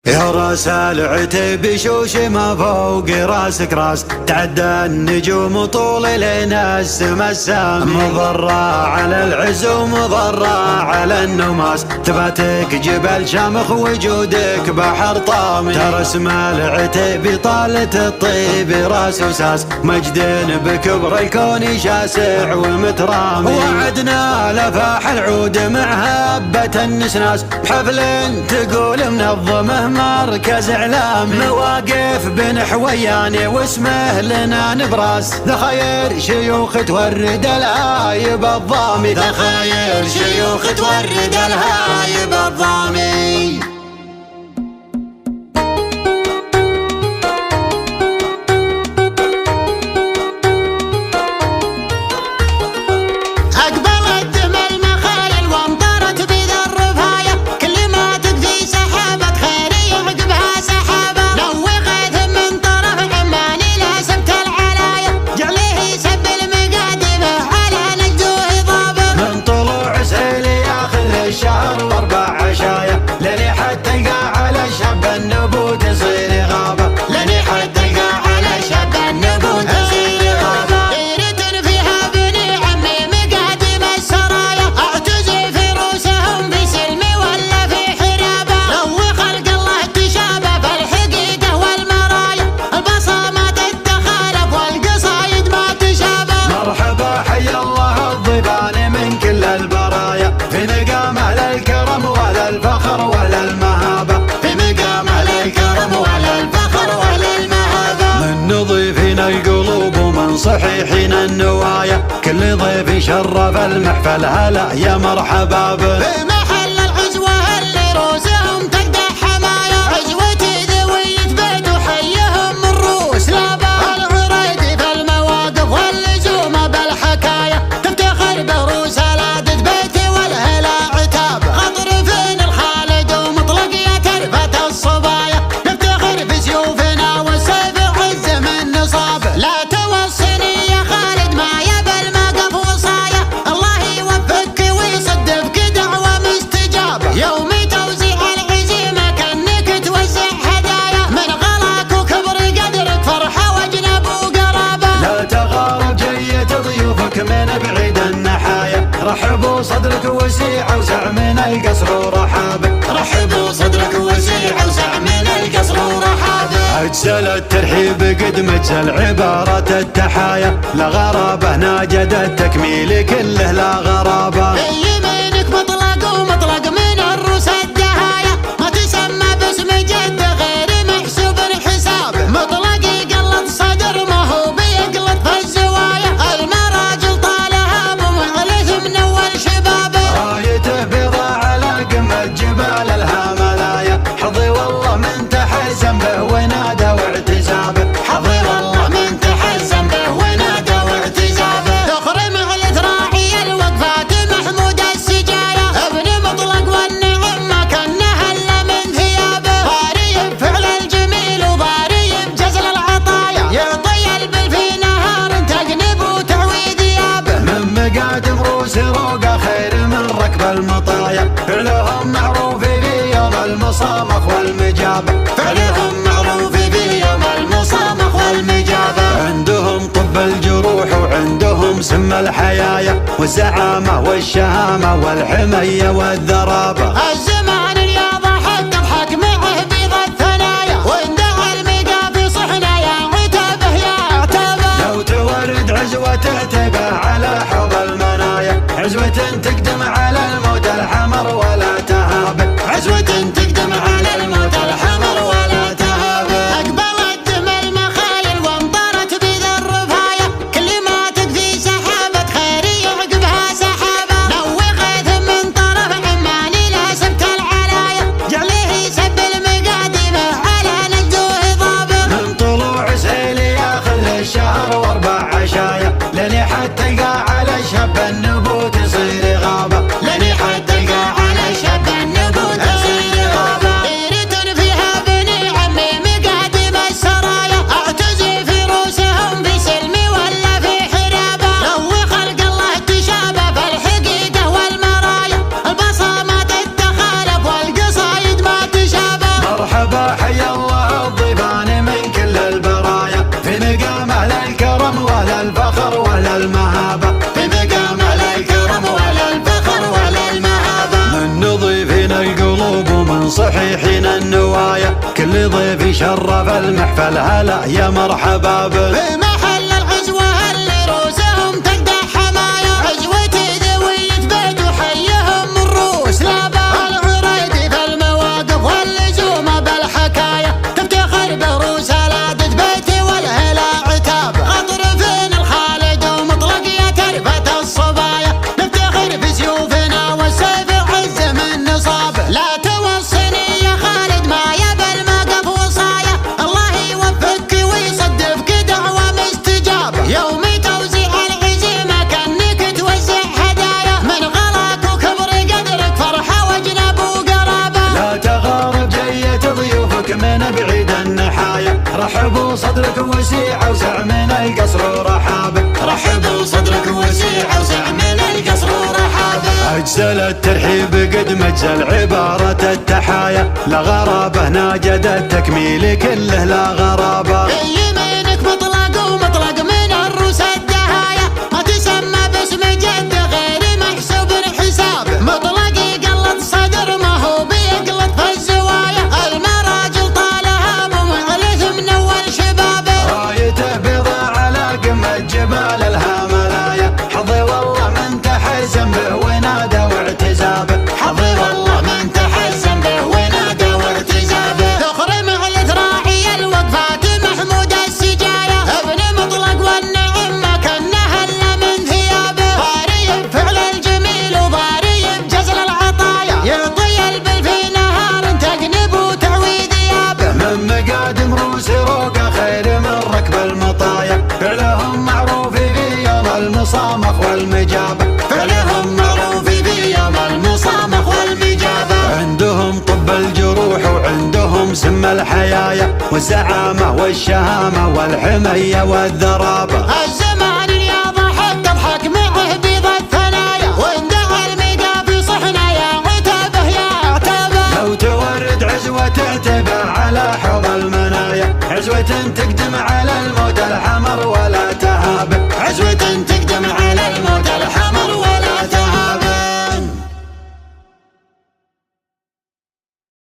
يا راس العتب شوش ما فوق راسك راس، تعدى النجوم طول لنا السما السامي، مضرة على العز ومضرة على النماس، ثباتك جبل شامخ وجودك بحر طامي، ترى اسم العتب طالة الطيب راس وساس، مجد بكبر الكون شاسع ومترامي، وعدنا لفاح العود مع هبة النسناس، بحفل تقول منظمه مركز اعلامي، مواقف بن حوياني واسمه لنا نبراس، ذا خير شيوخ تورد الهايب الضامي، ذا خير شيوخ تورد الهايب الضامي. الشهر واربع عشايا لني حتى تلقى على شاب النبوت يصير غابة، لني حتى تلقى على شاب النبوت يصير غابة، ديرة فيها بني عمي مقادم السرايا، اعتزي في روسهم بسلم ولا في حرابة، لو خلق الله تشابه فالحقيقة والمرايا، البصمات تتخالف والقصايد ما تشابه، مرحبا حي الله الضيفان من كل البرايا، في مقام الكرم ولا الفخر ولا المهابة، في مقام الكرم ولا الفخر ولا المهابة، من نضيفين القلوب ومن صحيحين النوايا، كل ضيف شرف المحفل هلا يا مرحبا به، في محل العزوة اللي روسهم تقدح حمايا، عزوتي ذوية بيت وحيهم من روس لابا، العريد في المواقف واللزوم بالحكاية، تفتخر بروس لادة بيتي والهلا عتاب، غطر فين الخالد ومطلق يا ترفة الصبايا، نفتخر بسيوفنا والسيف عز من نصاب، لا توصني يا خالد ما يبى المقف وصايا، الله يوفقك ويصدقك دعوة مستجابة، يوم توزيع العزيمة كأنك توزع هدايا، من غلاك وكبر قدرك فرحة وجنب وقرابة، لا تغارب جيت ضيوفك من بعيد النحايا، رحبوا صدرك وسيع وسع من القصر ورحابه، رحبوا صدرك وسيع وسع من القصر ورحابه، اجزل الترحيب قد مجزل عبارة التحايا، لا غرابة ناجد التكميل كله لا غرابة، يمينك مطلق ومطلق من الروس الدهايا، ما تسمى باسم جد غير محسوب الحساب، مطلق يقلط صدر ما هو بيقلط في الزوايا، المراجل طالها ممعلث من اول شبابه، رايته بيضا على قمة جبال الهملايا، حظي والله من تحزن به ونادى واعتزابه، حظي والله من تحزن به ونادى واعتزابه، ذخر معلث راعي الوقفات محمود السجايا، ابن مطلق والنعم ما كان هلا من ثيابه، ضاري بفعل الجميل وضاري بجزل العطايا، يعطي البل في نهار تجنب وتعوي ذيابه، من مقادم روس روقه خير من ركب المطايا، فعلهم معروف في يوم المصامخ والمجابه، فعلهم معروف في يوم المصامخ والمجابه، عندهم طب الجروح وعندهم سم الحيايا، والزعامه والشهامه والحميه والذرابه، الزمان يا ضحك تضحك معه بيض الثنايا، وان دعا المقافي صحنا يا عتبه يا عتبه، لو تورد عزوته تبع على حوض المنايا، عزوة تقدم على الموت الحمر ولا تهاب، عزوة تقدم على الموت الحمر ولا تهاب، اقبلت دم المخايل وامطرت بذا الرفايا، كل ما تكفي سحابة خير يعقبها سحابة، نوي غيث من طرف عماني لا سبت فالحين النوايا كل ضيف يشرف المحفل هلا يا مرحبا به. بمحل العزوة اللي روسهم تقدح حمايا عزوة ذوية بيت وحيهم من روس لابا العريدي في المواقف واللزومة بالحكاية تفتخر بروس لادة بيتي والهلا عتاب غطرفين الخالد ومطلق يا ترفة الصبايا نفتخر بسيوفنا والسيف عز من نصاب لا توصني يا خالد ما يبى المقف وصايا الله يوفقك ويصدفك دعوة مستجابة يوم توزيع العزيمة كأنك توزع هدايا من غلاك وكبر قدرك فرحة وجنب وقرابة لا تغار جيت ضيوفك من بعيد النحايا رحبوا صدرك وسيع وسع من القصر ورحابه رحبوا صدرك وسيع وسع من القصر ورحابه أجزل الترحيب قد مجزل عبارة التحايا لا غرابة ناجد التكميل كله لا غرابة يمينك مطلق ومطلق من الروس الدهايا ما تسمى باسم جد غير محسوب الحساب مطلق يقلط صدر ما هو بيقلط في الزوايا المراجل طالها ممعلث من اول شبابه رايته بيضاء على قمة جبال الهاملايا حظي والله من تحزن به ونادى واعتزابه حظي والله من تحزن به ونادى وارتزابه ذخر معلث راعي الوقفات محمود السجايا ابن مطلق والنعم ما كانه الا من ثيابه ضاري بفعل الجميل وضاري بجزل العطايا يعطي البل في نهار تجنب وتعوي ثيابه من مقادم روس روقه خير من ركب المطايا فعلهم معروف في يوم المصامخ والمجابه فلهم معروف في يوم المصامخ والمجابه عندهم طب الجروح وعندهم سم الحيايا والزعامة والشهامة والحمية والذرابة الزمان يا ضحك تضحك معه بيض الثنايا واندعى الميقا صحنا يا عتابه يا عتابه لو تورد عزوة تعتبى على حوض المنايا عزوة تقدم على